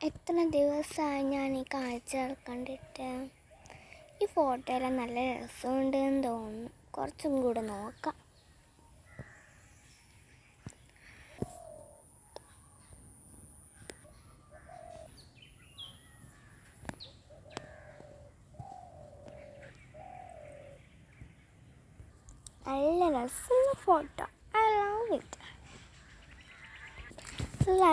എത്ര ദിവസമായി ഞാൻ ഈ കാഴ്ച കണ്ടിട്ട്. ഈ ഫോട്ടോയെല്ലാം നല്ല രസമുണ്ടെന്ന് തോന്നുന്നു. കുറച്ചും കൂടെ നോക്കാം. നല്ല രസമുള്ള ഫോട്ടോ. I love it. നല്ല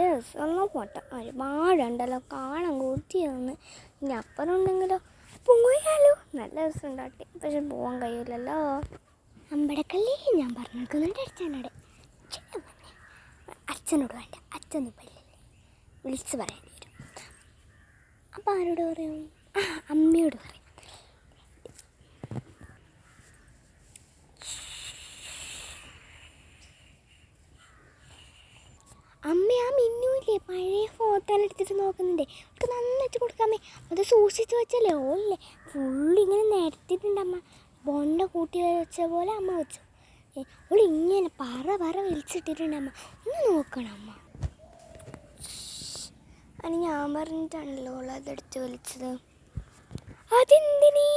രസമുള്ള ഫോട്ടോ. ഒരുപാടുണ്ടല്ലോ, കാണാൻ കൂട്ടിയൊന്ന്. ഇനി അപ്പുറം ഉണ്ടെങ്കിലോ പോയാലോ. നല്ല രസമുണ്ടാട്ടി, പക്ഷെ പോകാൻ കഴിയില്ലല്ലോ. അമ്പടക്കല്ലേ ഞാൻ പറഞ്ഞിരിക്കുന്നുണ്ട്. അച്ഛനോട് വേണ്ട, അച്ഛനൊന്നും പറ്റില്ലേ, വിളിച്ച് പറയേണ്ടി വരും. അപ്പം ആരോട് പറയും? അമ്മയോട് പറയും. അമ്മ ആ മിന്നുമില്ലേ, പഴയ ഫോട്ടോ എല്ലാം എടുത്തിട്ട് നോക്കുന്നുണ്ടേ. അവർക്ക് നന്നായിട്ട് കൊടുക്കാമേ. അത് സൂക്ഷിച്ച് വെച്ചല്ലേ ഓല്ലേ ഫുള്ളിങ്ങനെ നിരത്തിയിട്ടുണ്ട് അമ്മ. ബോണ്ട കൂട്ടി വെച്ച പോലെ അമ്മ വെച്ചു. അവൾ ഇങ്ങനെ പറ വലിച്ചിട്ടിട്ടുണ്ട് അമ്മ. ഒന്ന് നോക്കണം അമ്മ. അത് ഞാൻ പറഞ്ഞിട്ടാണല്ലോ അവൾ അതെടുത്ത് വലിച്ചത്. അതെന്തിനീ?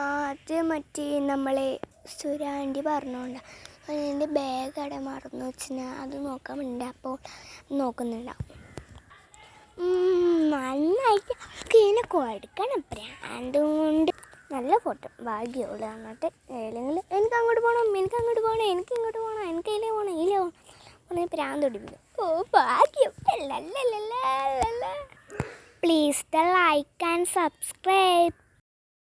അത് മറ്റേ നമ്മളെ സുരാണ്ടി പറഞ്ഞോണ്ട. എൻ്റെ ബാഗ് അവിടെ മറന്നു വെച്ചാൽ അത് നോക്കാൻ വേണ്ടി അപ്പോൾ നോക്കുന്നുണ്ടാവും. നന്നായിട്ട് ഇങ്ങനെ കൊടുക്കണം. പ്രാന്തും കൊണ്ട് നല്ല ഫോട്ടോ. ഭാഗ്യമുള്ള എന്നിട്ട് ഏതെങ്കിലും എനിക്ക് അങ്ങോട്ട് പോകണം, എനിക്ക് അങ്ങോട്ട് പോകണം, എനിക്ക് ഇങ്ങോട്ട് പോകണം, എനിക്ക് ഇതിലേ പോകണം, ഇതിലേ പോകണം അങ്ങനെ പ്രാന്ത് പിടിപ്പിക്കും. ഓ ഭാഗ്യം. Please the like and subscribe.